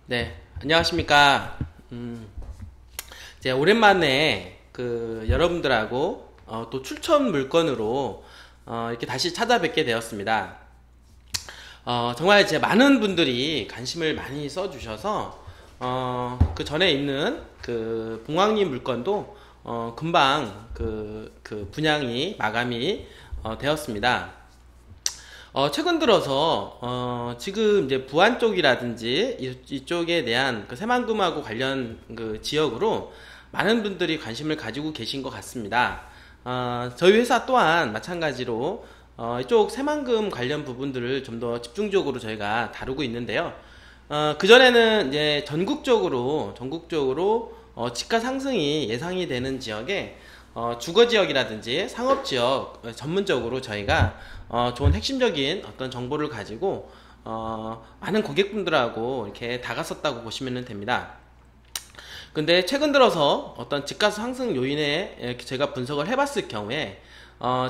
네, 안녕하십니까. 이제 오랜만에 여러분들하고 또 추천 물건으로 이렇게 다시 찾아뵙게 되었습니다. 정말 이제 많은 분들이 관심을 많이 써주셔서 그 전에 있는 그 봉황리 물건도 금방 분양이 마감이 되었습니다. 최근 들어서, 지금 이제 부안 쪽이라든지 이쪽에 대한 그 새만금하고 관련 그 지역으로 많은 분들이 관심을 가지고 계신 것 같습니다. 저희 회사 또한 마찬가지로, 이쪽 새만금 관련 부분들을 좀 더 집중적으로 저희가 다루고 있는데요. 그전에는 이제 전국적으로 집가 상승이 예상이 되는 지역에 주거 지역이라든지 상업 지역 전문적으로 저희가 좋은 핵심적인 어떤 정보를 가지고 많은 고객분들하고 이렇게 다갔었다고 보시면 됩니다. 근데 최근 들어서 어떤 집가 상승 요인에 이렇게 제가 분석을 해봤을 경우에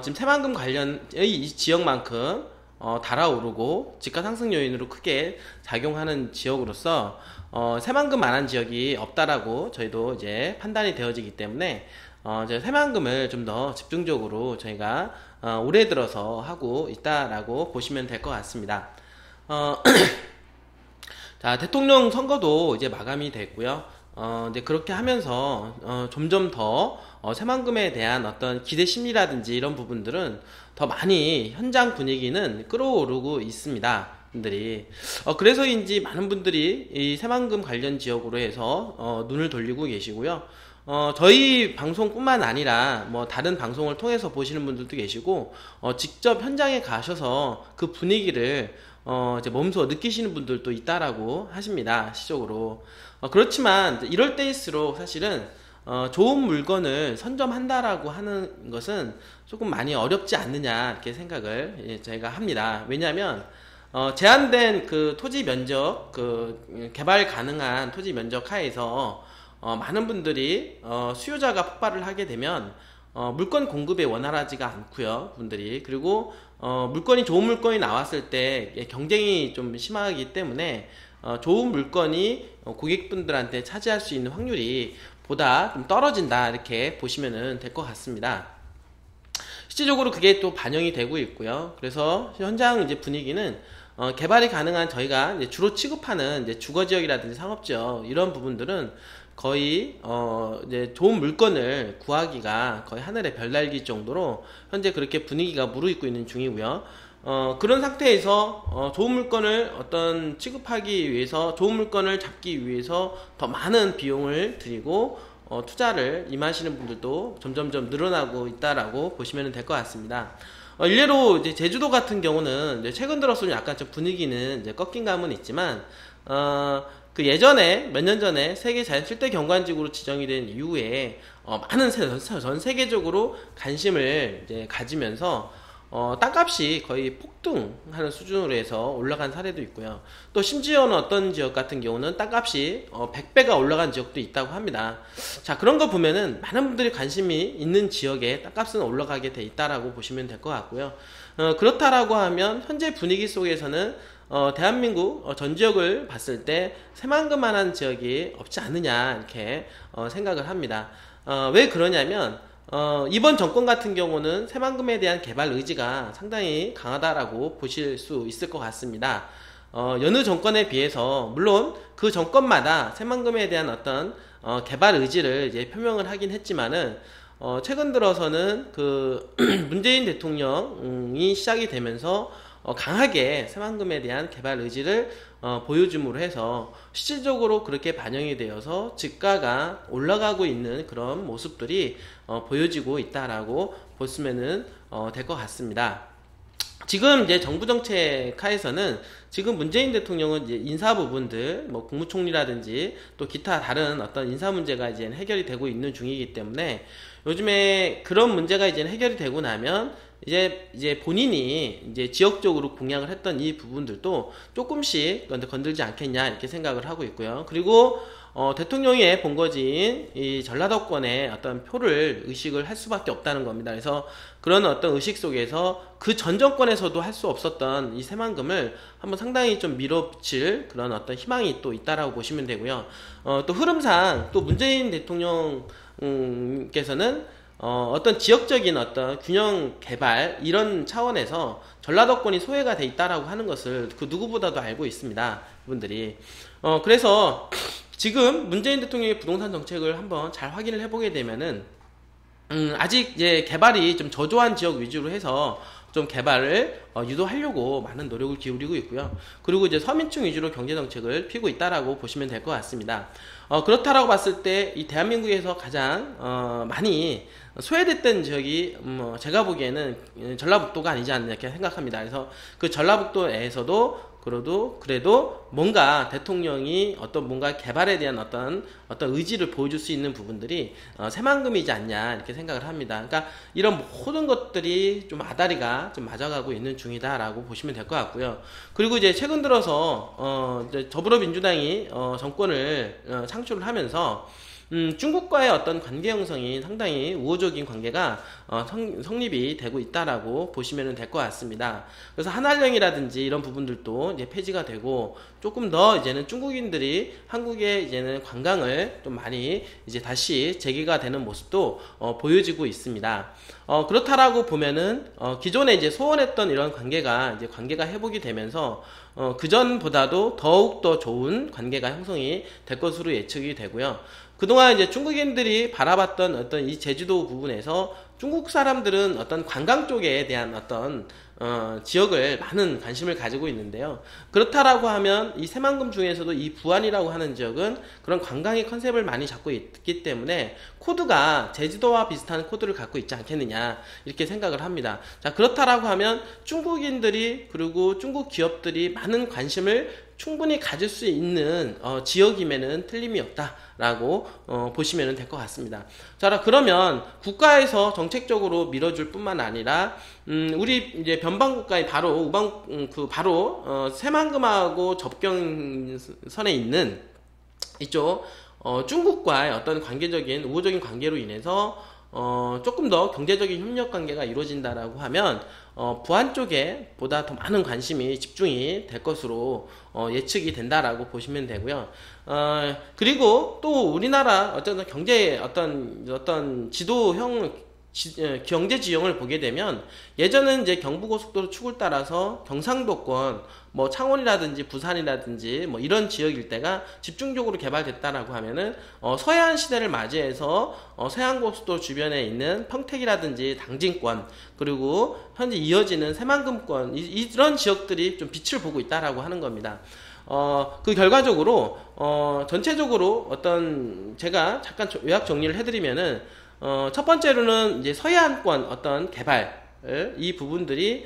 지금 새만금 관련의 이 지역만큼 달아오르고 집가 상승 요인으로 크게 작용하는 지역으로서 새만금만한 지역이 없다라고 저희도 이제 판단이 되어지기 때문에 이제 새만금을 좀 더 집중적으로 저희가 올해 들어서 하고 있다라고 보시면 될 것 같습니다. 어, 자, 대통령 선거도 이제 마감이 됐고요. 이제 그렇게 하면서 점점 더 새만금에 대한 어떤 기대 심리라든지 이런 부분들은 더 많이 현장 분위기는 끌어오르고 있습니다. 분들이 그래서인지 많은 분들이 이 새만금 관련 지역으로 해서 눈을 돌리고 계시고요. 저희 방송뿐만 아니라 뭐 다른 방송을 통해서 보시는 분들도 계시고 직접 현장에 가셔서 그 분위기를 이제 몸소 느끼시는 분들도 있다라고 하십니다. 시적으로. 그렇지만 이럴 때일수록 사실은 좋은 물건을 선점한다라고 하는 것은 조금 많이 어렵지 않느냐 이렇게 생각을 저희가 합니다. 왜냐하면 제한된 그 토지 면적, 개발 가능한 토지 면적 하에서 많은 분들이 수요자가 폭발을 하게 되면 물건 공급에 원활하지가 않고요, 분들이. 그리고 물건이 좋은 물건이 나왔을 때 경쟁이 좀 심하기 때문에 좋은 물건이 고객분들한테 차지할 수 있는 확률이 보다 좀 떨어진다 이렇게 보시면 될 것 같습니다. 실질적으로 그게 또 반영이 되고 있고요. 그래서 현장 이제 분위기는 개발이 가능한 저희가 이제 주로 취급하는 이제 주거지역이라든지 상업지역 이런 부분들은 거의 이제 좋은 물건을 구하기가 거의 하늘에 별 날기 정도로 현재 그렇게 분위기가 무르익고 있는 중이고요. 그런 상태에서 좋은 물건을 어떤 취급하기 위해서 좋은 물건을 잡기 위해서 더 많은 비용을 들이고 투자를 임하시는 분들도 점점점 늘어나고 있다라고 보시면 될 것 같습니다. 일례로 이제 제주도 같은 경우는 이제 최근 들어서는 약간 좀 분위기는 이제 꺾인 감은 있지만 그 예전에 몇 년 전에 세계 자연 7대 경관지구로 지정이 된 이후에 많은 전 세계적으로 관심을 이제 가지면서 땅값이 거의 폭등하는 수준으로 해서 올라간 사례도 있고요. 또 심지어는 어떤 지역 같은 경우는 땅값이 100배가 올라간 지역도 있다고 합니다. 자, 그런 거 보면은 많은 분들이 관심이 있는 지역에 땅값은 올라가게 돼 있다라고 보시면 될 것 같고요. 그렇다라고 하면 현재 분위기 속에서는 대한민국 전 지역을 봤을 때 새만금만한 지역이 없지 않느냐 이렇게 생각을 합니다. 왜 그러냐면 이번 정권 같은 경우는 새만금에 대한 개발 의지가 상당히 강하다라고 보실 수 있을 것 같습니다. 여느 정권에 비해서 물론 그 정권마다 새만금에 대한 어떤 개발 의지를 이제 표명을 하긴 했지만은 최근 들어서는 그 문재인 대통령이 시작이 되면서 강하게 새만금에 대한 개발 의지를 보여줌으로 해서 실질적으로 그렇게 반영이 되어서 집가가 올라가고 있는 그런 모습들이 보여지고 있다라고 보시면은 될 것 같습니다. 지금 이제 정부 정책 하에서는 지금 문재인 대통령은 이제 인사 부분들, 뭐 국무총리라든지 또 기타 다른 어떤 인사 문제가 이제 해결이 되고 있는 중이기 때문에 요즘에 그런 문제가 이제 해결이 되고 나면 이제 본인이 이제 지역적으로 공약을 했던 이 부분들도 조금씩 건들지 않겠냐 이렇게 생각을 하고 있고요. 그리고 대통령의 본거지인 이 전라도권의 어떤 표를 의식을 할 수밖에 없다는 겁니다. 그래서 그런 어떤 의식 속에서 그 전 정권에서도 할 수 없었던 이 새만금을 한번 상당히 좀 밀어붙일 그런 어떤 희망이 또 있다라고 보시면 되고요. 또 흐름상 또 문재인 대통령께서는 어떤 지역적인 어떤 균형 개발 이런 차원에서 전라도권이 소외가 돼 있다라고 하는 것을 그 누구보다도 알고 있습니다. 이분들이. 그래서 지금 문재인 대통령의 부동산 정책을 한번 잘 확인을 해보게 되면은 아직 이제 개발이 좀 저조한 지역 위주로 해서 좀 개발을 유도하려고 많은 노력을 기울이고 있고요. 그리고 이제 서민층 위주로 경제 정책을 피고 있다라고 보시면 될 것 같습니다. 그렇다라고 봤을 때 이 대한민국에서 가장 많이 소외됐던 지역이 제가 보기에는 전라북도가 아니지 않나 이렇게 생각합니다. 그래서 그 전라북도에서도 그래도 뭔가 대통령이 어떤 뭔가 개발에 대한 어떤 의지를 보여줄 수 있는 부분들이 새만금이지 않냐 이렇게 생각을 합니다. 그러니까 이런 모든 것들이 좀 아다리가 좀 맞아가고 있는 중이다라고 보시면 될 것 같고요. 그리고 이제 최근 들어서 이제 더불어민주당이 정권을 창출을 하면서 중국과의 어떤 관계 형성이 상당히 우호적인 관계가 성립이 되고 있다라고 보시면 될 것 같습니다. 그래서 한한령이라든지 이런 부분들도 이제 폐지가 되고 조금 더 이제는 중국인들이 한국에 이제는 관광을 좀 많이 이제 다시 재개가 되는 모습도 보여지고 있습니다. 그렇다라고 보면은 기존에 이제 소원했던 이런 관계가 이제 관계가 회복이 되면서 그전보다도 더욱 더 좋은 관계가 형성이 될 것으로 예측이 되고요. 그동안 이제 중국인들이 바라봤던 어떤 이 제주도 부분에서 중국 사람들은 어떤 관광 쪽에 대한 어떤 지역을 많은 관심을 가지고 있는데요. 그렇다라고 하면 이 새만금 중에서도 이 부안이라고 하는 지역은 그런 관광의 컨셉을 많이 잡고 있기 때문에 코드가 제주도와 비슷한 코드를 갖고 있지 않겠느냐 이렇게 생각을 합니다. 자, 그렇다라고 하면 중국인들이 그리고 중국 기업들이 많은 관심을 충분히 가질 수 있는 지역임에는 틀림이 없다라고 보시면 될 것 같습니다. 자, 그러면 국가에서 정책적으로 밀어줄 뿐만 아니라 우리 이제 변방국가의 바로 바로 새만금하고 접경선에 있는 이쪽 중국과의 어떤 관계적인 우호적인 관계로 인해서 조금 더 경제적인 협력 관계가 이루어진다라고 하면 부안 쪽에 보다 더 많은 관심이 집중이 될 것으로 예측이 된다라고 보시면 되고요. 그리고 또 우리나라 어떤 경제 어떤 지도형 경제 지형을 보게 되면 예전은 이제 경부고속도로 축을 따라서 경상도권 뭐 창원이라든지 부산이라든지 뭐 이런 지역 일대가 집중적으로 개발됐다라고 하면은 서해안 시대를 맞이해서 서해안고속도로 주변에 있는 평택이라든지 당진권 그리고 현재 이어지는 새만금권 이런 지역들이 좀 빛을 보고 있다라고 하는 겁니다. 그 결과적으로 전체적으로 어떤 제가 잠깐 요약 정리를 해드리면은 첫 번째로는 이제 서해안권 어떤 개발 이 부분들이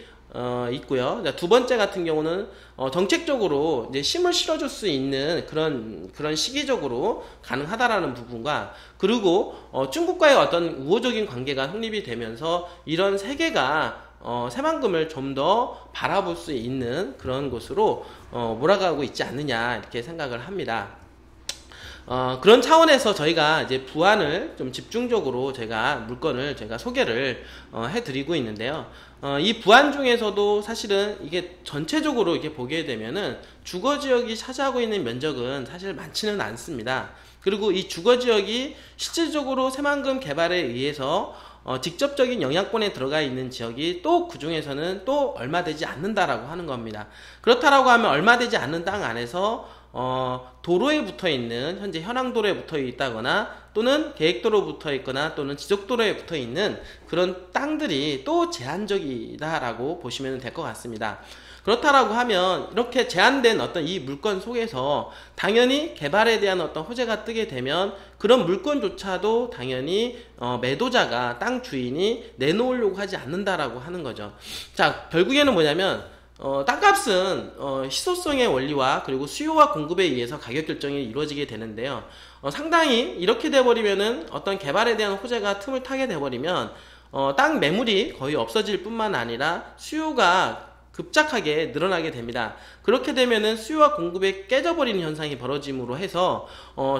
있고요. 두 번째 같은 경우는 정책적으로 이제 힘을 실어줄 수 있는 그런 시기적으로 가능하다라는 부분과 그리고 중국과의 어떤 우호적인 관계가 확립이 되면서 이런 세계가 새만금을 좀 더 바라볼 수 있는 그런 곳으로 몰아가고 있지 않느냐 이렇게 생각을 합니다. 그런 차원에서 저희가 이제 부안을 좀 집중적으로 물건을 소개를 해드리고 있는데요. 이 부안 중에서도 사실은 이게 전체적으로 이렇게 보게 되면은 주거지역이 차지하고 있는 면적은 사실 많지는 않습니다. 그리고 이 주거지역이 실질적으로 새만금 개발에 의해서 직접적인 영향권에 들어가 있는 지역이 또 그 중에서는 또 얼마 되지 않는다라고 하는 겁니다. 그렇다라고 하면 얼마 되지 않는 땅 안에서 도로에 붙어 있는 현재 현황도로에 붙어 있다거나 또는 계획도로 붙어 있거나 또는 지적도로에 붙어 있는 그런 땅들이 또 제한적이다라고 보시면 될 것 같습니다. 그렇다라고 하면 이렇게 제한된 어떤 이 물건 속에서 당연히 개발에 대한 어떤 호재가 뜨게 되면 그런 물건조차도 당연히 매도자가 땅 주인이 내놓으려고 하지 않는다라고 하는 거죠. 자, 결국에는 뭐냐면 땅값은 희소성의 원리와 그리고 수요와 공급에 의해서 가격 결정이 이루어지게 되는데요. 상당히 이렇게 돼버리면은 어떤 개발에 대한 호재가 틈을 타게 돼버리면 땅 매물이 거의 없어질 뿐만 아니라 수요가 급작하게 늘어나게 됩니다. 그렇게 되면은 수요와 공급이 깨져버리는 현상이 벌어짐으로 해서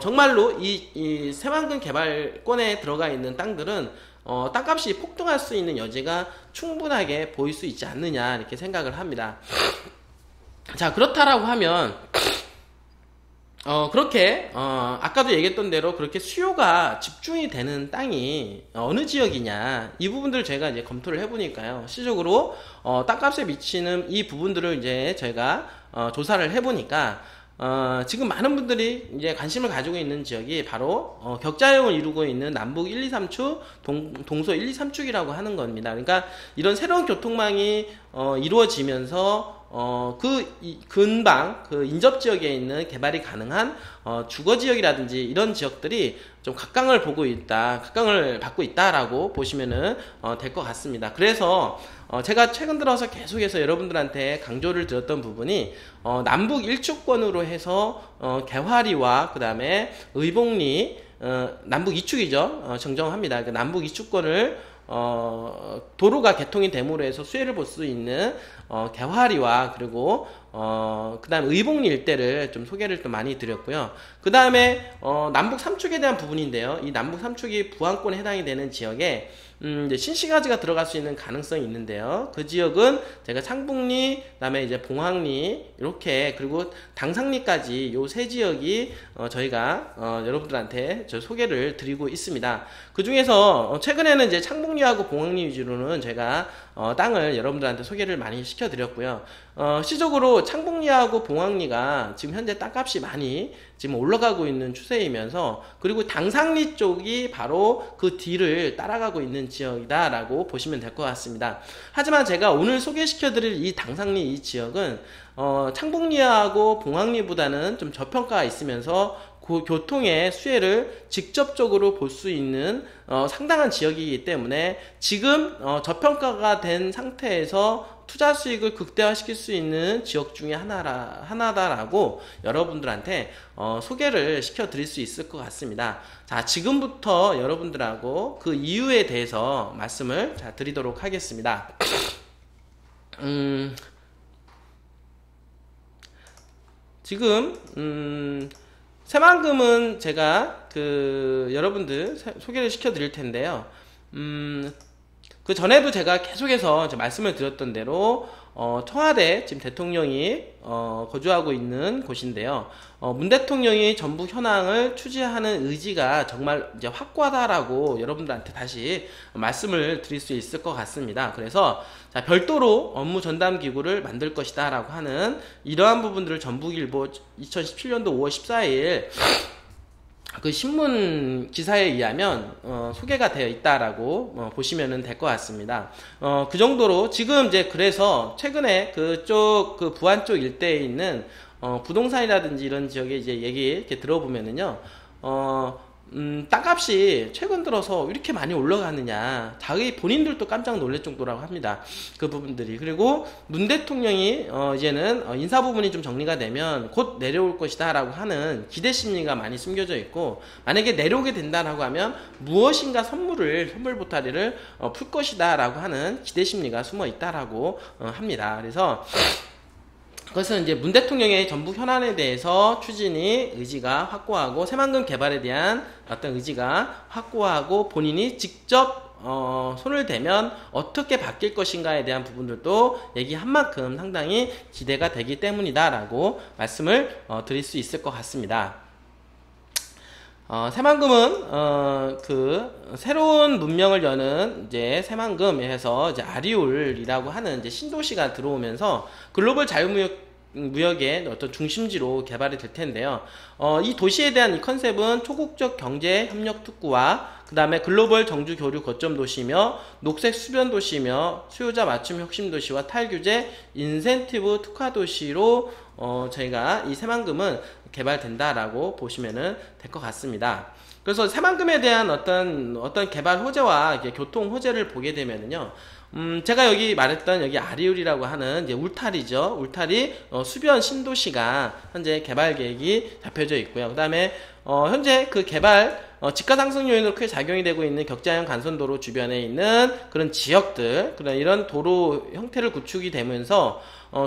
정말로 이 새만금 개발권에 들어가 있는 땅들은 땅값이 폭등할 수 있는 여지가 충분하게 보일 수 있지 않느냐 이렇게 생각을 합니다. 자, 그렇다라고 하면 그렇게 아까도 얘기했던 대로 그렇게 수요가 집중이 되는 땅이 어느 지역이냐, 이 부분들을 제가 이제 검토를 해보니까요, 실질적으로 땅값에 미치는 이 부분들을 이제 저희가 조사를 해보니까 지금 많은 분들이 이제 관심을 가지고 있는 지역이 바로 격자형을 이루고 있는 남북 1, 2, 3축, 동서 1, 2, 3축이라고 하는 겁니다. 그러니까 이런 새로운 교통망이 이루어지면서 근방 인접 지역에 있는 개발이 가능한 주거 지역이라든지 이런 지역들이 좀 각광을 받고 있다라고 보시면은 될 것 같습니다. 그래서 제가 최근 들어서 계속해서 여러분들한테 강조를 드렸던 부분이 남북 1축권으로 해서 개화리와 그 다음에 의복리 남북 2축이죠. 정정합니다. 그 남북 2축권을 도로가 개통이 됨으로 해서 수혜를 볼 수 있는 개화리와 그리고 그 다음 의복리 일대를 좀 소개를 또 많이 드렸고요. 그 다음에 남북 3축에 대한 부분인데요. 이 남북 3축이 부안권에 해당이 되는 지역에 이제 신시가지가 들어갈 수 있는 가능성이 있는데요. 그 지역은 제가 창북리, 그다음에 이제 봉황리 이렇게, 그리고 당상리까지 요 세 지역이 저희가 여러분들한테 소개를 드리고 있습니다. 그 중에서 최근에는 이제 창북리하고 봉황리 위주로는 제가 땅을 여러분들한테 소개를 많이 시켜드렸고요. 시적으로 창북리하고 봉황리가 지금 현재 땅값이 많이 지금 올라가고 있는 추세이면서, 그리고 당상리 쪽이 바로 그 뒤를 따라가고 있는 지역이다라고 보시면 될 것 같습니다. 하지만 제가 오늘 소개시켜드릴 이 당상리 이 지역은 창북리하고 봉황리보다는 좀 저평가가 있으면서 교통의 수혜를 직접적으로 볼 수 있는 상당한 지역이기 때문에 지금 저평가가 된 상태에서 투자 수익을 극대화시킬 수 있는 지역 중에 하나다라고 여러분들한테 소개를 시켜드릴 수 있을 것 같습니다. 자, 지금부터 여러분들하고 그 이유에 대해서 말씀을 드리도록 하겠습니다. 지금 새만금은 제가 여러분들 소개를 시켜드릴 텐데요. 그 전에도 제가 계속해서 말씀을 드렸던 대로 청와대 지금 대통령이 거주하고 있는 곳인데요. 문 대통령이 전북 현황을 추진하는 의지가 정말 이제 확고하다라고 여러분들한테 다시 말씀을 드릴 수 있을 것 같습니다. 그래서 별도로 업무 전담 기구를 만들 것이다라고 하는 이러한 부분들을 전북일보 2017년도 5월 14일 그 신문 기사에 의하면 소개가 되어 있다라고 보시면 될 것 같습니다. 그 정도로 지금 이제 그래서 최근에 그쪽 부안 쪽 일대에 있는 부동산이라든지 이런 지역에 이제 얘기 이렇게 들어보면은요, 땅값이 최근 들어서 왜 이렇게 많이 올라가느냐, 자기 본인들도 깜짝 놀랄 정도라고 합니다. 그 부분들이. 그리고 문 대통령이 이제는 인사 부분이 좀 정리가 되면 곧 내려올 것이다 라고 하는 기대 심리가 많이 숨겨져 있고, 만약에 내려오게 된다라고 하면 무엇인가 선물 보따리를 풀 것이다 라고 하는 기대 심리가 숨어 있다라고 합니다. 그래서 그것은 이제 문 대통령의 전북 현안에 대해서 추진이 의지가 확고하고 새만금 개발에 대한 어떤 의지가 확고하고 본인이 직접 손을 대면 어떻게 바뀔 것인가에 대한 부분들도 얘기한 만큼 상당히 기대가 되기 때문이다 라고 말씀을 드릴 수 있을 것 같습니다. 새만금은 새로운 문명을 여는 이제 새만금에서 이제 아리올이라고 하는 이제 신도시가 들어오면서 글로벌 자유무역의 어떤 중심지로 개발이 될 텐데요. 이 도시에 대한 이 컨셉은 초국적 경제 협력 특구와 그 다음에 글로벌 정주 교류 거점 도시며 녹색 수변 도시며 수요자 맞춤 혁신 도시와 탈규제 인센티브 특화 도시로 저희가 이 새만금은 개발된다라고 보시면은 될 것 같습니다. 그래서 새만금에 대한 어떤 개발 호재와 교통 호재를 보게 되면은요, 제가 여기 말했던 여기 아리울이라고 하는 이제 울타리죠. 울타리 수변 신도시가 현재 개발 계획이 잡혀져 있고요. 그 다음에 현재 그 개발 집가 상승 요인으로 크게 작용이 되고 있는 격자형 간선도로 주변에 있는 그런 지역들, 그런 이런 도로 형태를 구축이 되면서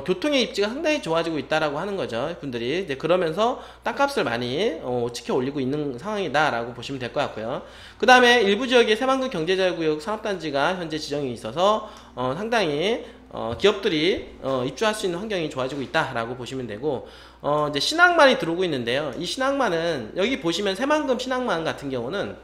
교통의 입지가 상당히 좋아지고 있다라고 하는 거죠. 분들이 이제 그러면서 땅값을 많이 치켜 올리고 있는 상황이다라고 보시면 될 것 같고요. 그 다음에 일부 지역에 새만금 경제자유구역 산업단지가 현재 지정이 있어서 상당히 기업들이 입주할 수 있는 환경이 좋아지고 있다라고 보시면 되고, 이제 신항만이 들어오고 있는데요. 이 신항만은 여기 보시면 새만금 신항만 같은 경우는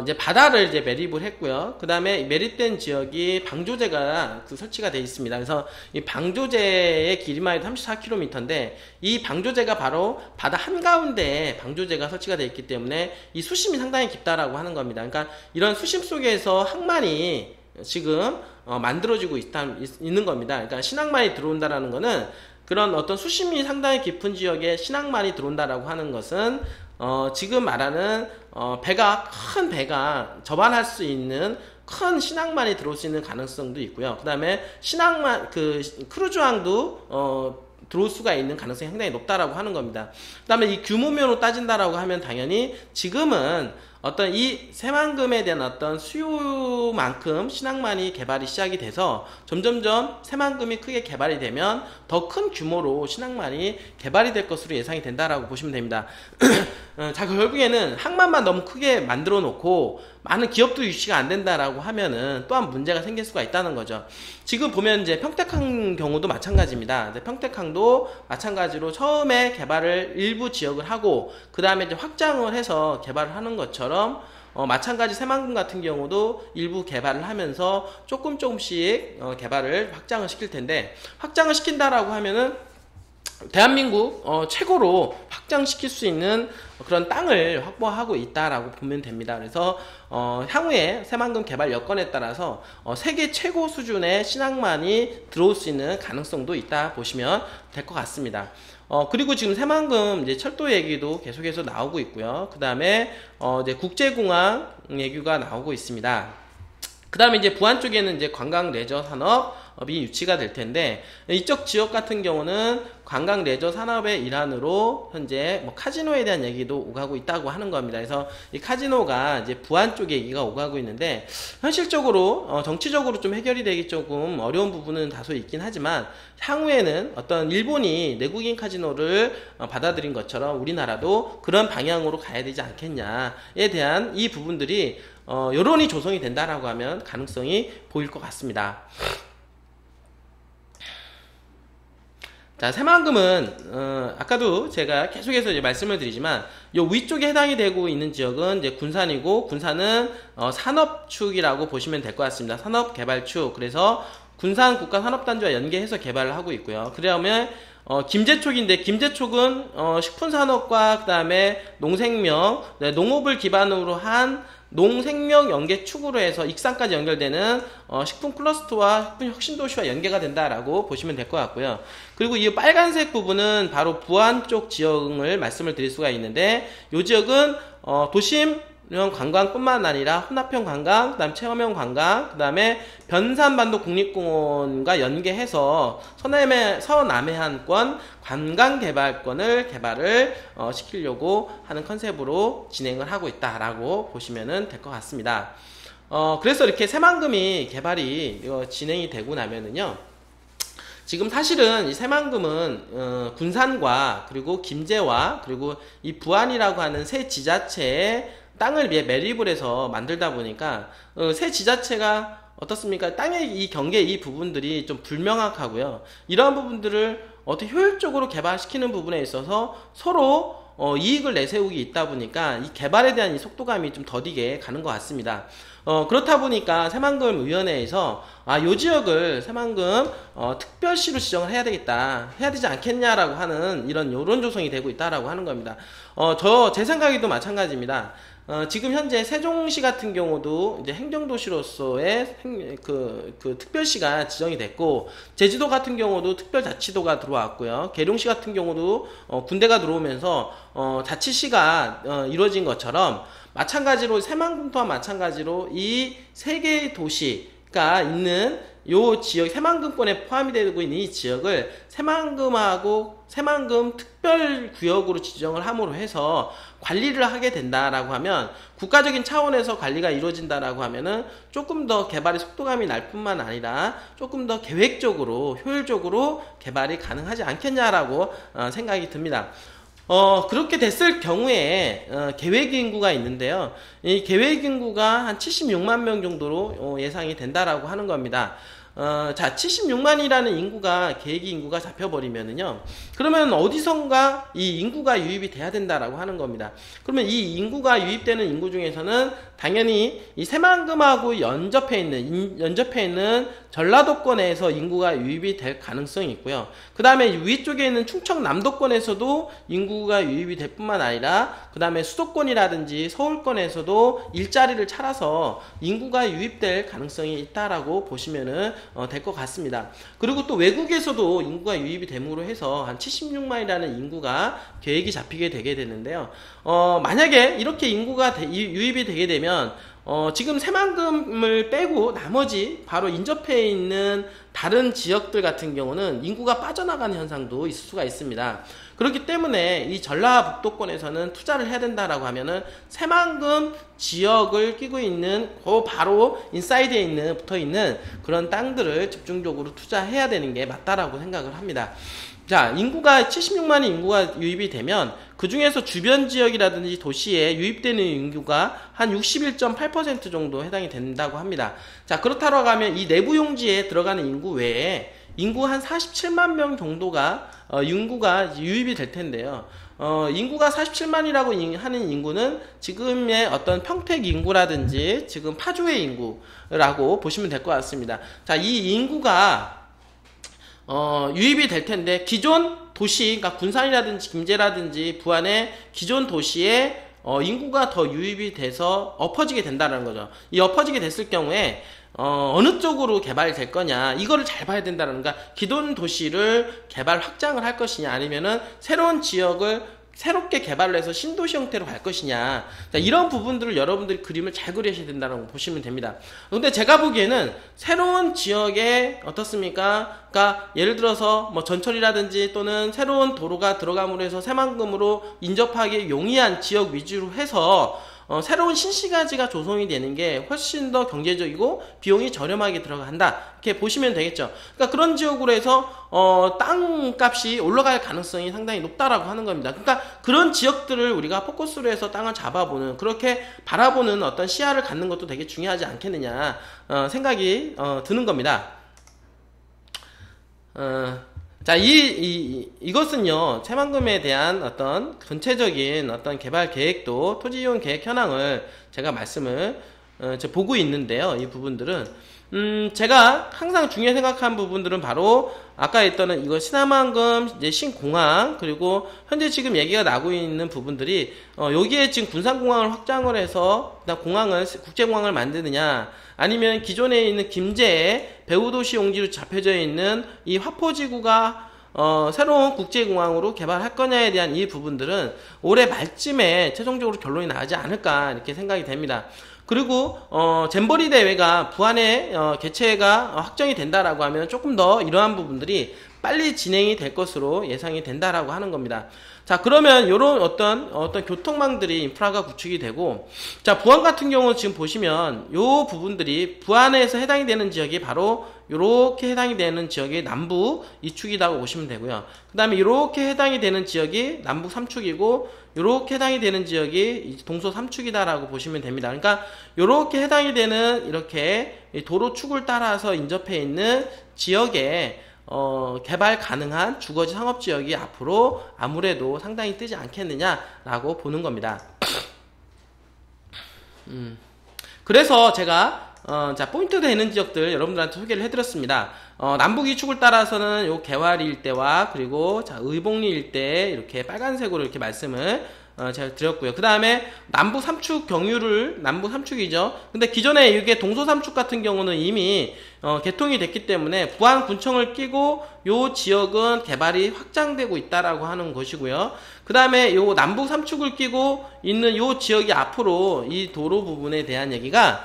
이제 바다를 이제 매립을 했고요. 그 다음에 매립된 지역이 방조제가 설치가 되어 있습니다. 그래서 이 방조제의 길이만 해도 34km인데 이 방조제가 바로 바다 한가운데에 방조제가 설치가 되어 있기 때문에 이 수심이 상당히 깊다라고 하는 겁니다. 그러니까 이런 수심 속에서 항만이 지금 만들어지고 있는 겁니다. 그러니까 신항만이 들어온다라는 거는 그런 어떤 수심이 상당히 깊은 지역에 신항만이 들어온다라고 하는 것은 지금 말하는 큰 배가 접안할 수 있는 큰 신항만이 들어올 수 있는 가능성도 있고요. 그 다음에 신항만 크루즈항도 들어올 수가 있는 가능성이 상당히 높다라고 하는 겁니다. 그 다음에 이 규모면으로 따진다라고 하면 당연히 지금은 어떤 이 새만금에 대한 어떤 수요만큼 신항만이 개발이 시작이 돼서 점점점 새만금이 크게 개발이 되면 더 큰 규모로 신항만이 개발이 될 것으로 예상이 된다라고 보시면 됩니다. 자, 결국에는 항만만 너무 크게 만들어 놓고 많은 기업도 유치가 안 된다라고 하면은 또한 문제가 생길 수가 있다는 거죠. 지금 보면 이제 평택항 경우도 마찬가지입니다. 평택항도 마찬가지로 처음에 개발을 일부 지역을 하고 그 다음에 이제 확장을 해서 개발을 하는 것처럼 마찬가지 새만금 같은 경우도 일부 개발을 하면서 조금씩 개발을 확장을 시킬 텐데, 확장을 시킨다라고 하면은 대한민국 최고로 확장시킬 수 있는 그런 땅을 확보하고 있다라고 보면 됩니다. 그래서 향후에 새만금 개발 여건에 따라서 세계 최고 수준의 신항만이 들어올 수 있는 가능성도 있다 보시면 될 것 같습니다. 그리고 지금 새만금 이제 철도 얘기도 계속해서 나오고 있고요. 그 다음에 이제 국제공항 얘기가 나오고 있습니다. 그 다음에 이제 부안 쪽에는 이제 관광 레저 산업이 유치가 될 텐데, 이쪽 지역 같은 경우는 관광 레저 산업의 일환으로 현재 뭐 카지노에 대한 얘기도 오가고 있다고 하는 겁니다. 그래서 이 카지노가 이제 부안 쪽에 얘기가 오가고 있는데, 현실적으로 정치적으로 좀 해결이 되기 조금 어려운 부분은 다소 있긴 하지만, 향후에는 어떤 일본이 내국인 카지노를 받아들인 것처럼 우리나라도 그런 방향으로 가야 되지 않겠냐에 대한 이 부분들이 여론이 조성이 된다라고 하면 가능성이 보일 것 같습니다. 자, 새만금은 아까도 제가 계속해서 이제 말씀을 드리지만 요 위쪽에 해당이 되고 있는 지역은 이제 군산이고, 군산은 산업축이라고 보시면 될 것 같습니다. 산업개발축. 그래서 군산 국가산업단지와 연계해서 개발을 하고 있고요. 그러면 김제촉인데, 김제촉은 식품산업과 그 다음에 농생명, 농업을 기반으로 한 농생명 연계 축으로 해서 익산까지 연결되는 식품 클러스터와 식품 혁신도시와 연계가 된다라고 보시면 될 것 같고요. 그리고 이 빨간색 부분은 바로 부안 쪽 지역을 말씀을 드릴 수가 있는데, 이 지역은 도심 관광뿐만 아니라 혼합형 관광, 그 다음 체험형 관광, 그 다음에 변산반도 국립공원과 연계해서 서남해안권 관광개발권을 개발을 시키려고 하는 컨셉으로 진행을 하고 있다라고 보시면 될 것 같습니다. 그래서 이렇게 새만금이 개발이 진행이 되고 나면은요, 지금 사실은 이 새만금은 군산과 그리고 김제와 그리고 이 부안이라고 하는 세 지자체의 땅을 매립을 해서 만들다 보니까 세 지자체가 어떻습니까? 땅의 이 경계 이 부분들이 좀 불명확하고요. 이러한 부분들을 어떻게 효율적으로 개발시키는 부분에 있어서 서로 이익을 내세우기 있다 보니까 이 개발에 대한 이 속도감이 좀 더디게 가는 것 같습니다. 그렇다 보니까 새만금 위원회에서 요 지역을 새만금 특별시로 지정을 해야 되지 않겠냐라고 하는 이런 여론 조성이 되고 있다라고 하는 겁니다. 제 생각에도 마찬가지입니다. 지금 현재 세종시 같은 경우도 이제 행정도시로서의 특별시가 지정이 됐고, 제주도 같은 경우도 특별자치도가 들어왔고요. 계룡시 같은 경우도 군대가 들어오면서 자치시가 이루어진 것처럼, 마찬가지로 새만금 또한 마찬가지로 이 세 개의 도시가 있는 요 지역 새만금권에 포함이 되고 있는 이 지역을 새만금 특별구역으로 지정을 함으로 해서 관리를 하게 된다라고 하면, 국가적인 차원에서 관리가 이루어진다라고 하면은 조금 더 개발의 속도감이 날 뿐만 아니라 조금 더 계획적으로 효율적으로 개발이 가능하지 않겠냐라고 생각이 듭니다. 그렇게 됐을 경우에 계획 인구가 있는데요. 이 계획 인구가 한 76만 명 정도로 예상이 된다라고 하는 겁니다. 자, 76만이라는 인구가, 계획 인구가 잡혀버리면은요, 그러면 어디선가 이 인구가 유입이 돼야 된다라고 하는 겁니다. 그러면 이 인구가 유입되는 인구 중에서는 당연히 이 새만금하고 연접해 있는 전라도권에서 인구가 유입이 될 가능성이 있고요. 그 다음에 위쪽에 있는 충청남도권에서도 인구가 유입이 될 뿐만 아니라, 그 다음에 수도권이라든지 서울권에서도 일자리를 찾아서 인구가 유입될 가능성이 있다라고 보시면은 될 것 같습니다. 그리고 또 외국에서도 인구가 유입이 됨으로 해서 한 76만이라는 인구가 계획이 잡히게 되게 되는데요. 만약에 이렇게 인구가 유입이 되게 되면 지금 새만금을 빼고 나머지 바로 인접해 있는 다른 지역들 같은 경우는 인구가 빠져나가는 현상도 있을 수가 있습니다. 그렇기 때문에 이 전라북도권에서는 투자를 해야 된다라고 하면은 새만금 지역을 끼고 있는 바로 인사이드에 붙어 있는 그런 땅들을 집중적으로 투자해야 되는 게 맞다라고 생각을 합니다. 자, 인구가 76만의 인구가 유입이 되면 그 중에서 주변 지역이라든지 도시에 유입되는 인구가 한 61.8% 정도 해당이 된다고 합니다. 자, 그렇다고 하면 이 내부 용지에 들어가는 인구 외에 인구 한 47만 명 정도가 인구가 유입이 될 텐데요. 인구가 47만이라고 하는 인구는 지금의 어떤 평택 인구라든지 지금 파주의 인구라고 보시면 될 것 같습니다. 자, 이 인구가 유입이 될 텐데, 기존 도시, 그러니까 군산이라든지 김제라든지 부안의 기존 도시에 인구가 더 유입이 돼서 엎어지게 된다는 거죠. 이 엎어지게 됐을 경우에 어느 쪽으로 개발될 거냐, 이거를 잘 봐야 된다는 거니까, 기존 도시를 개발 확장을 할 것이냐, 아니면은 새로운 지역을 새롭게 개발을 해서 신도시 형태로 갈 것이냐. 자, 이런 부분들을 여러분들이 그림을 잘 그리셔야 된다고 보시면 됩니다. 근데 제가 보기에는 새로운 지역에 어떻습니까? 그러니까 예를 들어서 뭐 전철이라든지 또는 새로운 도로가 들어감으로 해서 새만금으로 인접하기 용이한 지역 위주로 해서 새로운 신시가지가 조성이 되는 게 훨씬 더 경제적이고 비용이 저렴하게 들어간다, 이렇게 보시면 되겠죠. 그러니까 그런 지역으로 해서 땅값이 올라갈 가능성이 상당히 높다라고 하는 겁니다. 그러니까 그런 지역들을 우리가 포커스로 해서 땅을 잡아보는, 그렇게 바라보는 어떤 시야를 갖는 것도 되게 중요하지 않겠느냐 생각이 드는 겁니다. 자, 이것은요, 새만금에 대한 어떤 전체적인 어떤 개발 계획도, 토지 이용 계획 현황을 제가 말씀을 보고 있는데요. 이 부분들은 제가 항상 중요하게 생각한 부분들은 바로 아까 했던 이거 신암만금, 이제 신공항, 그리고 현재 지금 얘기가 나고 있는 부분들이 여기에 지금 군산공항을 확장을 해서 국제공항을 만드느냐, 아니면 기존에 있는 김제에 배후도시 용지로 잡혀져 있는 이 화포지구가 새로운 국제공항으로 개발할 거냐에 대한 이 부분들은 올해 말쯤에 최종적으로 결론이 나지 않을까, 이렇게 생각이 됩니다. 그리고 잼버리 대회가 부안에 개최가 확정이 된다라고 하면 조금 더 이러한 부분들이 빨리 진행이 될 것으로 예상이 된다라고 하는 겁니다. 자, 그러면 요런 어떤 교통망들이 인프라가 구축이 되고, 자, 부안 같은 경우 지금 보시면 요 부분들이 부안에서 해당이 되는 지역이 바로 요렇게 해당이 되는 지역이 남북 2축이라고 보시면 되고요. 그 다음에 요렇게 해당이 되는 지역이 남북 3축이고, 요렇게 해당이 되는 지역이 동서 3축이다라고 보시면 됩니다. 그러니까 요렇게 해당이 되는 이렇게 도로축을 따라서 인접해 있는 지역에 개발 가능한 주거지 상업지역이 앞으로 아무래도 상당히 뜨지 않겠느냐라고 보는 겁니다. 그래서 제가 자, 포인트 되는 지역들 여러분들한테 소개를 해드렸습니다. 남북 이축을 따라서는 요 개화리 일대와, 그리고 자, 의복리 일대 이렇게 빨간색으로 이렇게 말씀을 제가 드렸고요. 그 다음에 남북 3축 경유를, 남북 3축이죠. 근데 기존에 이게 동서 3축 같은 경우는 이미 개통이 됐기 때문에 부안 군청을 끼고 요 지역은 개발이 확장되고 있다라고 하는 것이고요. 그 다음에 요 남북 3축을 끼고 있는 요 지역이 앞으로 이 도로 부분에 대한 얘기가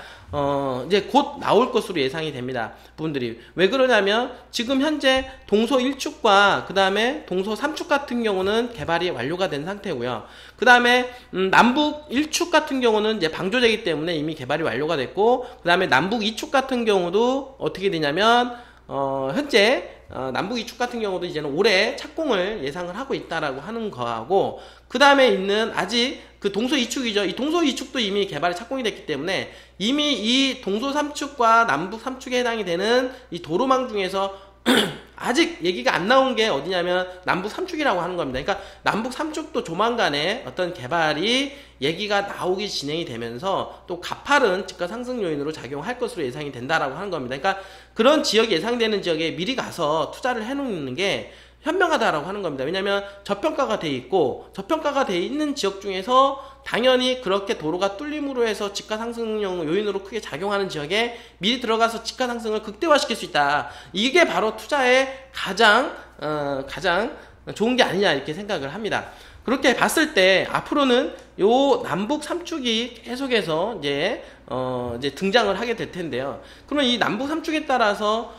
이제 곧 나올 것으로 예상이 됩니다. 부분들이. 왜 그러냐면 지금 현재 동서 1축과 그 다음에 동서 3축 같은 경우는 개발이 완료가 된 상태고요. 그 다음에 남북 1축 같은 경우는 이제 방조제이기 때문에 이미 개발이 완료가 됐고, 그 다음에 남북 2축 같은 경우도 어떻게 되냐면 현재 남북 2축 같은 경우도 이제는 올해 착공을 예상을 하고 있다라고 하는 거하고, 그 다음에 있는 아직 그 동서 2축이죠. 이 동서 2축도 이미 개발이 착공이 됐기 때문에 이미 이 동서 3축과 남북 3축에 해당이 되는 이 도로망 중에서 아직 얘기가 안 나온 게 어디냐면 남북 3축이라고 하는 겁니다. 그러니까 남북 3축도 조만간에 어떤 개발이 얘기가 나오기 진행이 되면서 또 가파른 집가 상승 요인으로 작용할 것으로 예상이 된다라고 하는 겁니다. 그러니까 그런 지역이 예상되는 지역에 미리 가서 투자를 해놓는 게 현명하다라고 하는 겁니다. 왜냐하면 저평가가 돼 있고, 저평가가 돼 있는 지역 중에서 당연히 그렇게 도로가 뚫림으로 해서 집가 상승 요인으로 크게 작용하는 지역에 미리 들어가서 집가 상승을 극대화시킬 수 있다. 이게 바로 투자의 가장 좋은 게 아니냐 이렇게 생각을 합니다. 그렇게 봤을 때 앞으로는 요 남북 3축이 계속해서 이제 등장을 하게 될 텐데요. 그러면 이 남북 3축에 따라서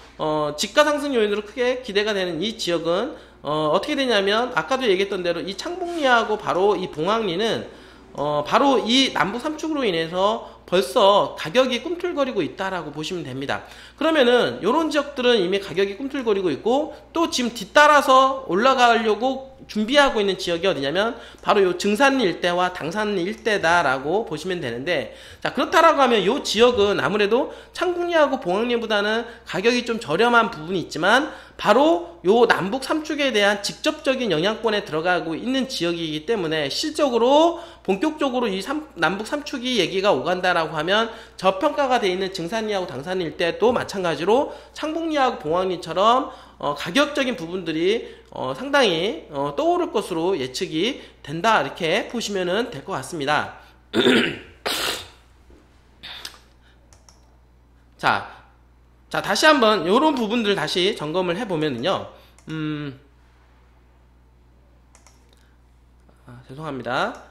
집가 상승 요인으로 크게 기대가 되는 이 지역은 어떻게 되냐면 아까도 얘기했던 대로 이 창북리하고 바로 이 봉황리는 바로 이 남북 3축으로 인해서 벌써 가격이 꿈틀거리고 있다라고 보시면 됩니다. 그러면은 이런 지역들은 이미 가격이 꿈틀거리고 있고, 또 지금 뒤따라서 올라가려고 준비하고 있는 지역이 어디냐면 바로 요 증산리 일대와 당산리 일대다라고 보시면 되는데, 자 그렇다라고 하면 요 지역은 아무래도 창북리하고 봉황리보다는 가격이 좀 저렴한 부분이 있지만 바로 요 남북 3축에 대한 직접적인 영향권에 들어가고 있는 지역이기 때문에 실적으로 본격적으로 이 남북 3축이 얘기가 오간다라고 하면 저평가가 되어 있는 증산리하고 당산리 일대도 마찬가지로 창북리하고 봉황리처럼 가격적인 부분들이 상당히 떠오를 것으로 예측이 된다, 이렇게 보시면 될 것 같습니다. 자, 다시 한번 요런 부분들 다시 점검을 해보면은요, 죄송합니다.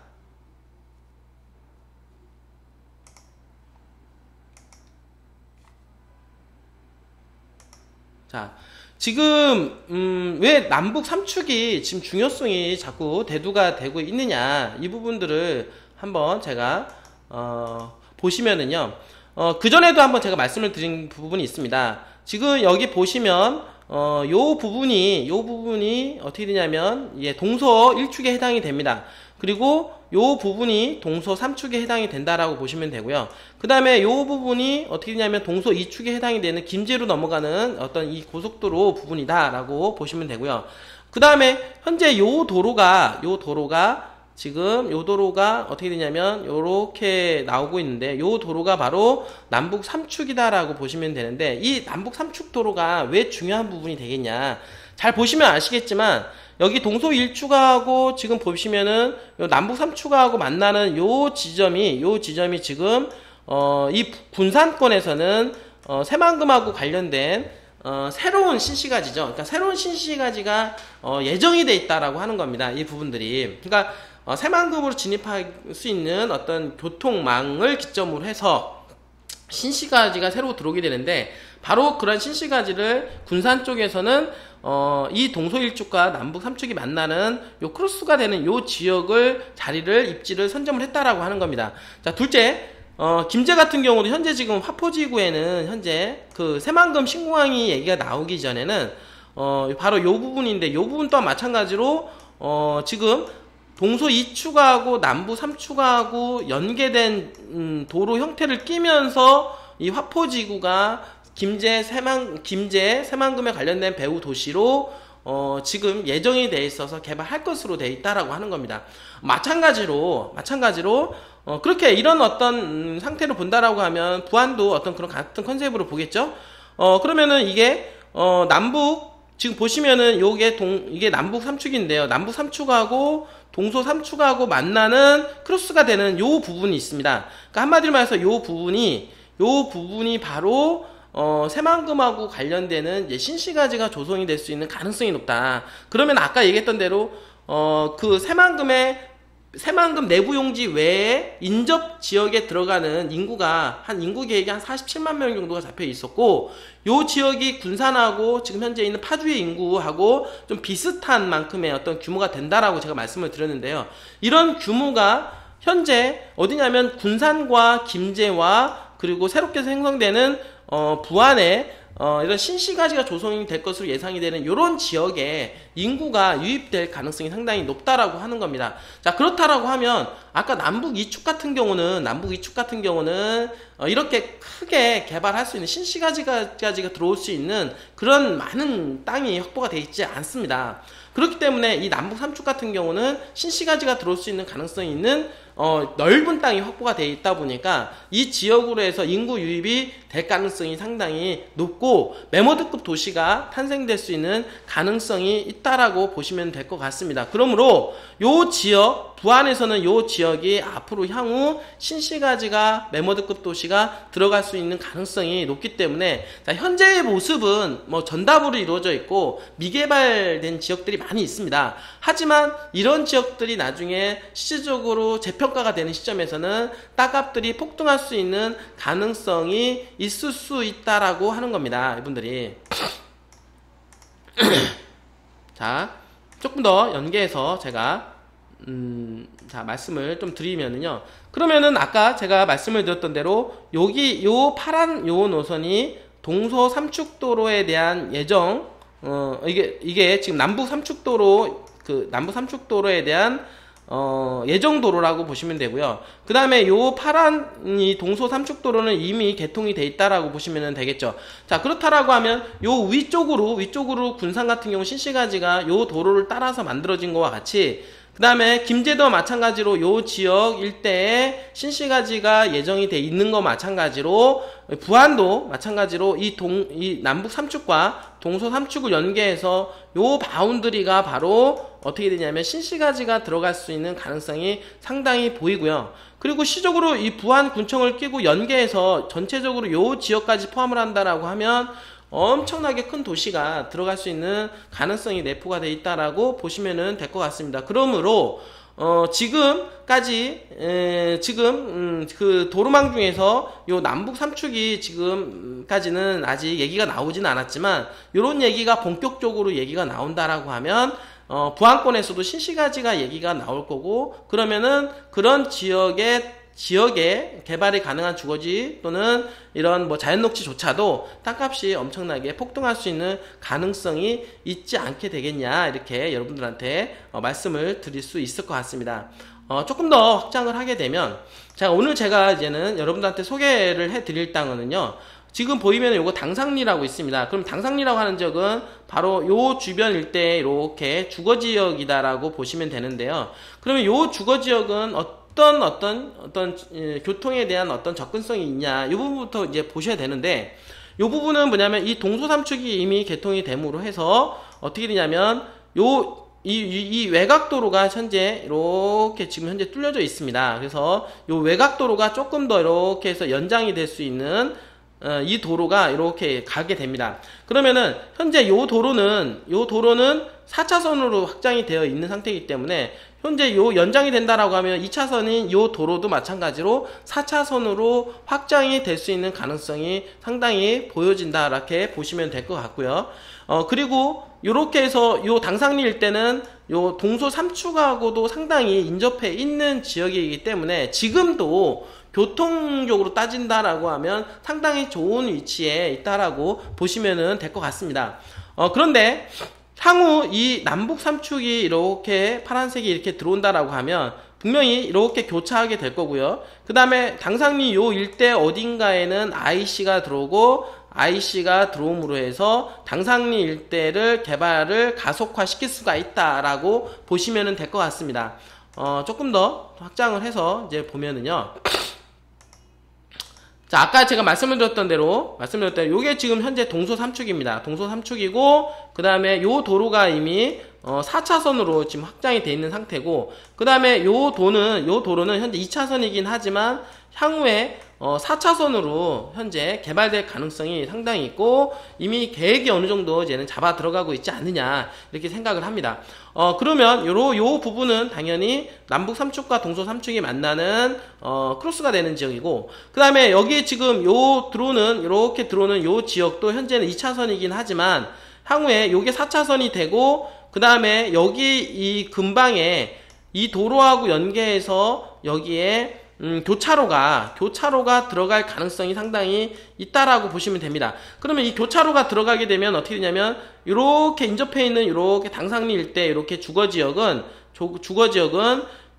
자, 지금 왜 남북 3축이 지금 중요성이 자꾸 대두가 되고 있느냐, 이 부분들을 한번 제가 보시면은요, 그전에도 한번 제가 말씀을 드린 부분이 있습니다. 지금 여기 보시면 요 부분이 어떻게 되냐면 동서 1축에 해당이 됩니다. 그리고 요 부분이 동서 3축에 해당이 된다라고 보시면 되고요. 그 다음에 요 부분이 어떻게 되냐면 동서 2축에 해당이 되는 김제로 넘어가는 어떤 이 고속도로 부분이다라고 보시면 되고요. 그 다음에 현재 요 도로가 지금 요 도로가 어떻게 되냐면 요렇게 나오고 있는데, 요 도로가 바로 남북 3축이다라고 보시면 되는데, 이 남북 3축 도로가 왜 중요한 부분이 되겠냐, 잘 보시면 아시겠지만 여기 동서 1축하고 지금 보시면은 요 남북 3축하고 만나는 요 지점이 지금 이 군산권에서는 새만금하고 관련된 새로운 신시가지죠. 그러니까 새로운 신시가지가 예정이 돼 있다라고 하는 겁니다. 이 부분들이. 그러니까 새만금으로 진입할 수 있는 어떤 교통망을 기점으로 해서 신시가지가 새로 들어오게 되는데, 바로 그런 신시가지를 군산 쪽에서는 이 동서 1축과 남북 3축이 만나는 요 크로스가 되는 요 지역을 입지를 선점을 했다라고 하는 겁니다. 자, 둘째, 김제 같은 경우도 현재 지금 화포지구에는 현재 그 새만금 신공항이 얘기가 나오기 전에는 바로 요 부분인데, 요 부분 또한 마찬가지로 지금 동서 2축하고 남부 3축하고 연계된 도로 형태를 끼면서 이 화포지구가 김제 새만금에 관련된 배후 도시로 지금 예정이 돼 있어서 개발할 것으로 돼 있다라고 하는 겁니다. 마찬가지로 그렇게 이런 어떤 상태로 본다라고 하면 부안도 어떤 그런 같은 컨셉으로 보겠죠. 그러면은 이게 지금 보시면은 이게 남북 3축인데요. 남북 3축하고 동서 3축하고 만나는 크로스가 되는 요 부분이 있습니다. 그러니까 한마디로 말해서 요 부분이 바로 새만금하고 관련되는 이제 신시가지가 조성이 될 수 있는 가능성이 높다. 그러면 아까 얘기했던 대로 그 새만금의 새만금 내부용지 외에 인접 지역에 들어가는 인구가 인구 계획이 한 47만 명 정도가 잡혀 있었고, 요 지역이 군산하고 지금 현재 있는 파주의 인구하고 좀 비슷한 만큼의 어떤 규모가 된다라고 제가 말씀을 드렸는데요. 이런 규모가 현재 어디냐면 군산과 김제와 그리고 새롭게 생성되는 부안에 이런 신시가지가 조성이 될 것으로 예상이 되는 이런 지역에 인구가 유입될 가능성이 상당히 높다라고 하는 겁니다. 자, 그렇다라고 하면 아까 남북 이축 같은 경우는 이렇게 크게 개발할 수 있는 신시가지가 들어올 수 있는 그런 많은 땅이 확보가 되어 있지 않습니다. 그렇기 때문에 이 남북 삼축 같은 경우는 신시가지가 들어올 수 있는 가능성이 있는 넓은 땅이 확보가 되어 있다 보니까 이 지역으로 해서 인구 유입이 될 가능성이 상당히 높고 메모드급 도시가 탄생될 수 있는 가능성이 있다라고 보시면 될 것 같습니다. 그러므로 요 지역, 부안에서는 요 지역이 앞으로 향후 신시가지가 메모드급 도시가 들어갈 수 있는 가능성이 높기 때문에, 자, 현재의 모습은 뭐 전답으로 이루어져 있고 미개발된 지역들이 많이 있습니다. 하지만 이런 지역들이 나중에 실질적으로 재평가가 되는 시점에서는 땅값들이 폭등할 수 있는 가능성이 있을 수 있다라고 하는 겁니다, 이분들이. 자, 조금 더 연계해서 제가 자, 말씀을 좀 드리면은요. 그러면은 아까 제가 말씀을 드렸던 대로 여기 요 파란 요 노선이 동서 삼축도로에 대한 예정, 이게 지금 남북 삼축도로, 남북 삼축도로에 대한 예정도로라고 보시면 되고요. 그 다음에 요 파란 이 동서 삼축도로는 이미 개통이 돼 있다라고 보시면 되겠죠. 자, 그렇다라고 하면 요 위쪽으로 군산 같은 경우 신시가지가 요 도로를 따라서 만들어진 것과 같이, 그 다음에 김제도 마찬가지로 요 지역 일대에 신시가지가 예정이 돼 있는 거 마찬가지로, 부안도 마찬가지로 이 남북 삼축과 동서 삼축을 연계해서 요 바운드리가 바로 어떻게 되냐면 신시가지가 들어갈 수 있는 가능성이 상당히 보이고요. 그리고 시적으로 이 부안 군청을 끼고 연계해서 전체적으로 요 지역까지 포함을 한다라고 하면 엄청나게 큰 도시가 들어갈 수 있는 가능성이 내포가 되어 있다라고 보시면 될 것 같습니다. 그러므로 지금까지 그 도로망 중에서 요 남북 삼축이 지금까지는 아직 얘기가 나오지는 않았지만, 요런 얘기가 본격적으로 얘기가 나온다라고 하면 부안권에서도 신시가지가 얘기가 나올 거고, 그러면은 그런 지역에 개발이 가능한 주거지 또는 이런 뭐 자연녹지조차도 땅값이 엄청나게 폭등할 수 있는 가능성이 있지 않게 되겠냐, 이렇게 여러분들한테 말씀을 드릴 수 있을 것 같습니다. 조금 더 확장을 하게 되면, 자, 오늘 제가 이제는 여러분들한테 소개를 해 드릴 땅은요, 지금 보이면 요거 당상리라고 있습니다. 그럼 당상리라고 하는 지역은 바로 요 주변 일대에 이렇게 주거지역이다라고 보시면 되는데요. 그러면 요 주거지역은 어떤 교통에 대한 어떤 접근성이 있냐, 이 부분부터 이제 보셔야 되는데, 이 부분은 뭐냐면 이 동서삼축이 이미 개통이 됨으로 해서 어떻게 되냐면 이 외곽도로가 현재 이렇게 지금 현재 뚫려져 있습니다. 그래서 이 외곽도로가 조금 더 이렇게 해서 연장이 될 수 있는 이 도로가 이렇게 가게 됩니다. 그러면은 현재 요 도로는 4차선으로 확장이 되어 있는 상태이기 때문에 현재 요 연장이 된다라고 하면 2차선인 요 도로도 마찬가지로 4차선으로 확장이 될 수 있는 가능성이 상당히 보여진다, 이렇게 보시면 될 것 같고요. 그리고 요렇게 해서 요 당상리 일대는 요 동서 삼축하고도 상당히 인접해 있는 지역이기 때문에 지금도 교통적으로 따진다라고 하면 상당히 좋은 위치에 있다라고 보시면 될 것 같습니다. 그런데 향후 이 남북 삼축이 이렇게 파란색이 이렇게 들어온다라고 하면 분명히 이렇게 교차하게 될 거고요. 그 다음에 당상리 요 일대 어딘가에는 IC가 들어오고, IC가 들어옴으로 해서 당상리 일대를 개발을 가속화 시킬 수가 있다라고 보시면 될 것 같습니다. 조금 더 확장을 해서 이제 보면은요. 자, 아까 제가 말씀을 드렸던 대로 요게 지금 현재 동서 삼축입니다. 동서 삼축이고, 그 다음에 요 도로가 이미 4차선으로 지금 확장이 돼 있는 상태고, 그 다음에 요 도로는 현재 2차선이긴 하지만 향후에 4차선으로 현재 개발될 가능성이 상당히 있고, 이미 계획이 어느 정도 이제는 잡아 들어가고 있지 않느냐 이렇게 생각을 합니다. 그러면 요 부분은 당연히 남북 3축과 동서 3축이 만나는 크로스가 되는 지역이고, 그 다음에 여기 지금 이렇게 들어오는 요 지역도 현재는 2차선이긴 하지만 향후에 요게 4차선이 되고, 그 다음에 여기 이 근방에 이 도로하고 연계해서 여기에 교차로가 들어갈 가능성이 상당히 있다라고 보시면 됩니다. 그러면 이 교차로가 들어가게 되면 어떻게 되냐면, 이렇게 인접해 있는 이렇게 당상리 일대 이렇게 주거지역은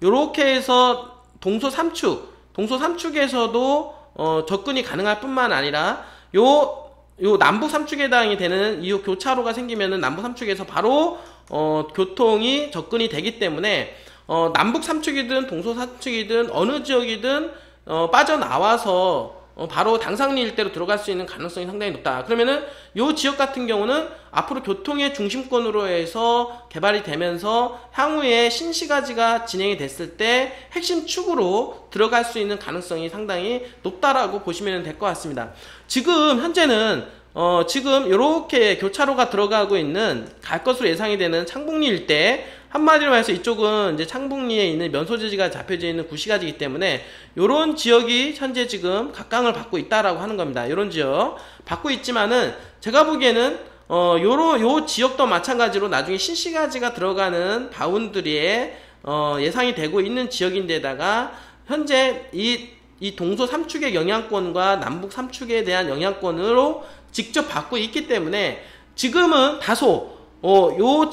이렇게 해서 동서 3축에서도 접근이 가능할 뿐만 아니라 요 남북 3축에 해당이 되는 이 교차로가 생기면은 남북 3축에서 바로 교통이 접근이 되기 때문에 남북 3축이든 동서 3축이든 어느 지역이든 빠져나와서 바로 당상리 일대로 들어갈 수 있는 가능성이 상당히 높다. 그러면은 요 지역 같은 경우는 앞으로 교통의 중심권으로 해서 개발이 되면서 향후에 신시가지가 진행이 됐을 때 핵심 축으로 들어갈 수 있는 가능성이 상당히 높다라고 보시면 될 것 같습니다. 지금 현재는 지금 이렇게 교차로가 들어가고 있는 갈 것으로 예상이 되는 창북리 일대, 한마디로 해서 이쪽은 이제 창북리에 있는 면소재지가 잡혀져 있는 구시가지이기 때문에 요런 지역이 현재 지금 각광을 받고 있다라고 하는 겁니다. 요런 지역 받고 있지만은 제가 보기에는 요 지역도 마찬가지로 나중에 신시가지가 들어가는 바운드리에 예상이 되고 있는 지역인데다가 현재 이 동서 3축의 영향권과 남북 3축에 대한 영향권으로 직접 받고 있기 때문에 지금은 다소 요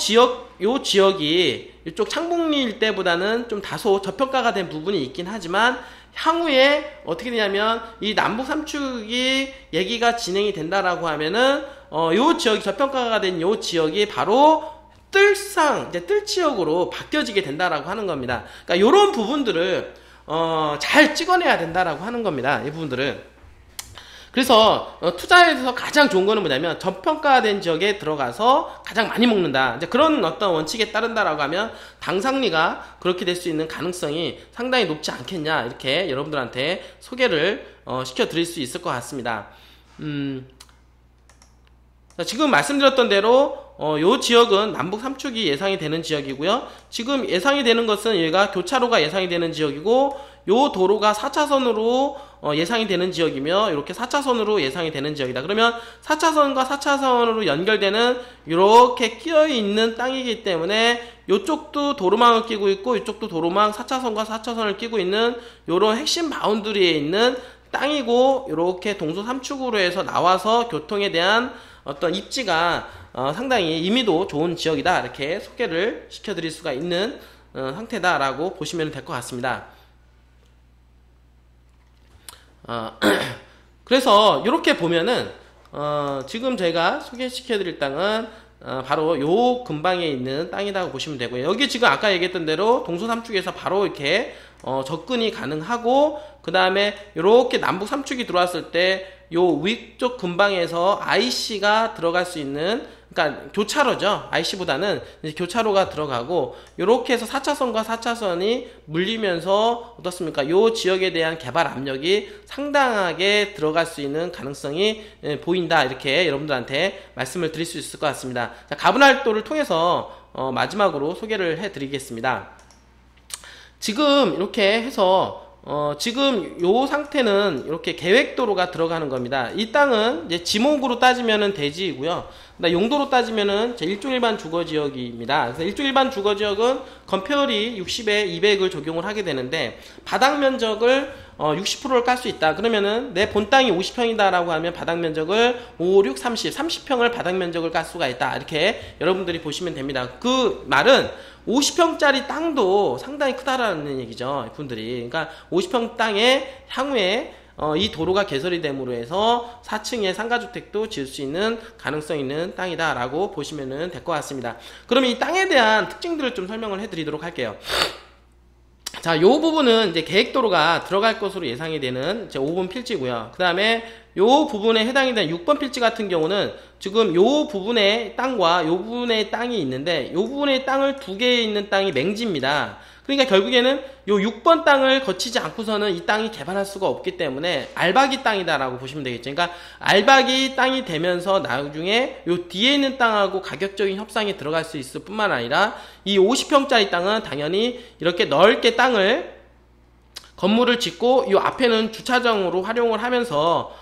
지역이 이쪽 창북리 일대보다는 좀 다소 저평가가 된 부분이 있긴 하지만, 향후에 어떻게 되냐면 이 남북 3축이 얘기가 진행이 된다라고 하면은 요 지역이 저평가가 된 요 지역이 바로 뜰 지역으로 바뀌어지게 된다라고 하는 겁니다. 그러니까 요런 부분들을 잘 찍어내야 된다라고 하는 겁니다. 이 부분들은. 그래서 투자에서 가장 좋은 거는 뭐냐면 저평가된 지역에 들어가서 가장 많이 먹는다. 이제 그런 어떤 원칙에 따른다라고 하면 당상리가 그렇게 될 수 있는 가능성이 상당히 높지 않겠냐, 이렇게 여러분들한테 소개를 시켜드릴 수 있을 것 같습니다. 지금 말씀드렸던 대로 요 지역은 남북 3축이 예상이 되는 지역이고요. 지금 예상이 되는 것은 얘가 교차로가 예상이 되는 지역이고, 요 도로가 4차선으로 예상이 되는 지역이며, 이렇게 4차선으로 예상이 되는 지역이다. 그러면 4차선과 4차선으로 연결되는 이렇게 끼어있는 땅이기 때문에 요쪽도 도로망을 끼고 있고, 이쪽도 도로망 4차선과 4차선을 끼고 있는 요런 핵심 바운드리에 있는 땅이고, 이렇게 동서 3축으로 해서 나와서 교통에 대한 어떤 입지가 상당히 임의도 좋은 지역이다, 이렇게 소개를 시켜드릴 수가 있는 상태다라고 보시면 될 것 같습니다. 그래서 이렇게 보면은 지금 제가 소개시켜드릴 땅은 바로 요 근방에 있는 땅이라고 보시면 되고요. 여기 지금 아까 얘기했던 대로 동서 3축에서 바로 이렇게 접근이 가능하고, 그 다음에 이렇게 남북 3축이 들어왔을 때 요 위쪽 근방에서 IC가 들어갈 수 있는, 그러니까 교차로죠. IC보다는 이제 교차로가 들어가고, 요렇게 해서 4차선과 4차선이 물리면서 어떻습니까? 요 지역에 대한 개발 압력이 상당하게 들어갈 수 있는 가능성이 보인다, 이렇게 여러분들한테 말씀을 드릴 수 있을 것 같습니다. 자, 가분할도를 통해서 마지막으로 소개를 해 드리겠습니다. 지금 이렇게 해서 지금 요 상태는 이렇게 계획도로가 들어가는 겁니다. 이 땅은 이제 지목으로 따지면은 대지이고요. 용도로 따지면은 제 1종 일반 주거지역입니다. 그래서 1종 일반 주거지역은 건폐율이 60에 200을 적용을 하게 되는데, 바닥 면적을 60%를 깔 수 있다. 그러면은 내 본 땅이 50평이다라고 하면 바닥 면적을 5, 6, 30평을 바닥 면적을 깔 수가 있다. 이렇게 여러분들이 보시면 됩니다. 그 말은 50평짜리 땅도 상당히 크다라는 얘기죠, 분들이. 그러니까 50평 땅에 향후에 이 도로가 개설이 됨으로 해서 4층의 상가주택도 지을 수 있는 가능성 있는 땅이다라고 보시면 될 것 같습니다. 그러면 이 땅에 대한 특징들을 좀 설명을 해드리도록 할게요. 자, 요 부분은 이제 계획도로가 들어갈 것으로 예상이 되는 이제 5번 필지고요. 그 다음에 요 부분에 해당이 되는 6번 필지 같은 경우는 지금 요 부분의 땅과 요 부분의 땅이 있는데 요 부분의 땅을 두 개 있는 땅이 맹지입니다. 그러니까 결국에는 요 6번 땅을 거치지 않고서는 이 땅이 개발할 수가 없기 때문에 알박이 땅이다라고 보시면 되겠죠. 그러니까 알박이 땅이 되면서 나중에 요 뒤에 있는 땅하고 가격적인 협상이 들어갈 수 있을 뿐만 아니라 이 50평짜리 땅은 당연히 이렇게 넓게 땅을 건물을 짓고 이 앞에는 주차장으로 활용을 하면서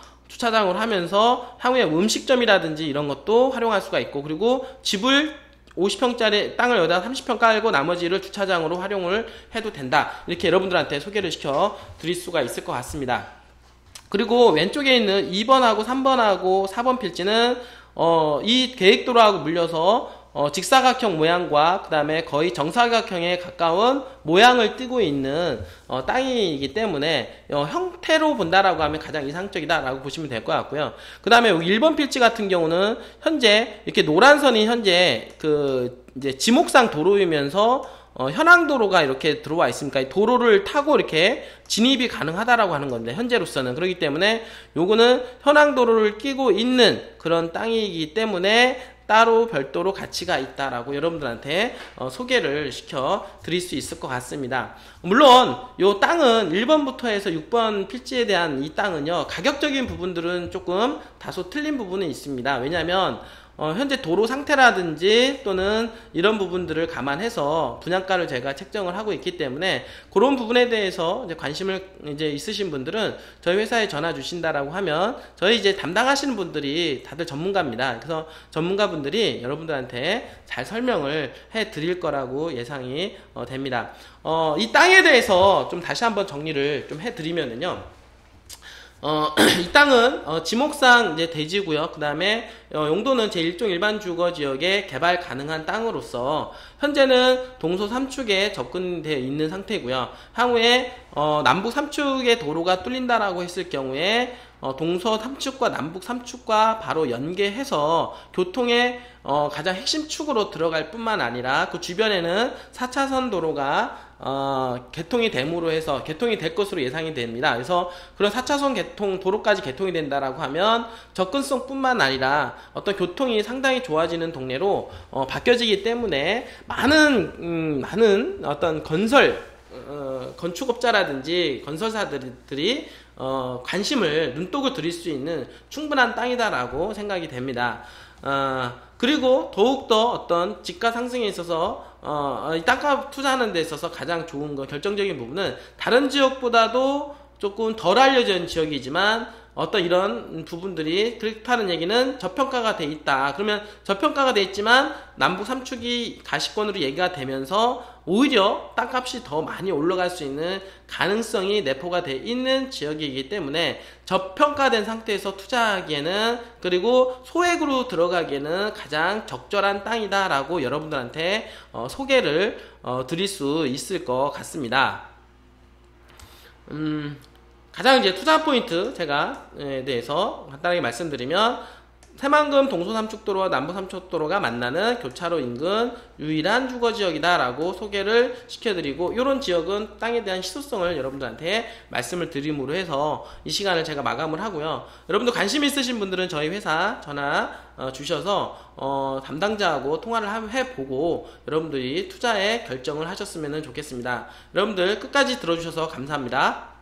향후에 음식점이라든지 이런 것도 활용할 수가 있고, 그리고 집을 50평짜리 땅을 여기다 30평 깔고 나머지를 주차장으로 활용을 해도 된다. 이렇게 여러분들한테 소개를 시켜 드릴 수가 있을 것 같습니다. 그리고 왼쪽에 있는 2번하고 3번하고 4번 필지는 이 계획도로하고 물려서 직사각형 모양과 그 다음에 거의 정사각형에 가까운 모양을 띠고 있는 땅이기 때문에 형태로 본다라고 하면 가장 이상적이다라고 보시면 될 것 같고요. 그 다음에 1번 필지 같은 경우는 현재 이렇게 노란 선이 현재 이제 지목상 도로이면서 현황도로가 이렇게 들어와 있으니까 이 도로를 타고 이렇게 진입이 가능하다라고 하는 건데, 현재로서는 그렇기 때문에 요거는 현황도로를 끼고 있는 그런 땅이기 때문에 따로 별도로 가치가 있다라고 여러분들한테 소개를 시켜 드릴 수 있을 것 같습니다. 물론 요 땅은 1번부터 해서 6번 필지에 대한 이 땅은요, 가격적인 부분들은 조금 다소 틀린 부분은 있습니다. 왜냐하면 현재 도로 상태라든지 또는 이런 부분들을 감안해서 분양가를 제가 책정을 하고 있기 때문에 그런 부분에 대해서 이제 관심을 이제 있으신 분들은 저희 회사에 전화 주신다라고 하면 저희 이제 담당하시는 분들이 다들 전문가입니다. 그래서 전문가분들이 여러분들한테 잘 설명을 해 드릴 거라고 예상이 됩니다. 이 땅에 대해서 좀 다시 한번 정리를 좀 해 드리면은요. 이 땅은 지목상 이제 대지고요. 그 다음에 용도는 제1종 일반 주거 지역에 개발 가능한 땅으로서 현재는 동서 3축에 접근되어 있는 상태고요. 향후에 남북 3축의 도로가 뚫린다라고 했을 경우에 동서 3축과 남북 3축과 바로 연계해서 교통의 가장 핵심 축으로 들어갈 뿐만 아니라 그 주변에는 4차선 도로가 개통이 됨으로 해서 개통이 될 것으로 예상이 됩니다. 그래서 그런 4차선 도로까지 개통이 된다라고 하면 접근성 뿐만 아니라 어떤 교통이 상당히 좋아지는 동네로 바뀌어지기 때문에 많은 어떤 건축업자라든지 건설사들이 관심을, 눈독을 들일 수 있는 충분한 땅이다라고 생각이 됩니다. 그리고 더욱더 어떤 지가 상승에 있어서 이 땅값 투자하는 데 있어서 가장 좋은 거, 결정적인 부분은 다른 지역보다도 조금 덜 알려진 지역이지만 어떤 이런 부분들이 그렇다는 얘기는 저평가가 돼 있다. 그러면 저평가가 돼 있지만 남북 3축이 가시권으로 얘기가 되면서 오히려 땅값이 더 많이 올라갈 수 있는 가능성이 내포가 돼 있는 지역이기 때문에 저평가된 상태에서 투자하기에는, 그리고 소액으로 들어가기에는 가장 적절한 땅이다라고 여러분들한테 소개를 드릴 수 있을 것 같습니다. 가장 이제 투자 포인트 제가 대해서 간단하게 말씀드리면, 새만금 동서 3축도로와 남북 3축도로가 만나는 교차로 인근 유일한 주거지역이다라고 소개를 시켜드리고, 이런 지역은 땅에 대한 희소성을 여러분들한테 말씀을 드림으로 해서 이 시간을 제가 마감을 하고요. 여러분들 관심 있으신 분들은 저희 회사 전화 주셔서 담당자하고 통화를 해보고 여러분들이 투자에 결정을 하셨으면 좋겠습니다. 여러분들 끝까지 들어주셔서 감사합니다.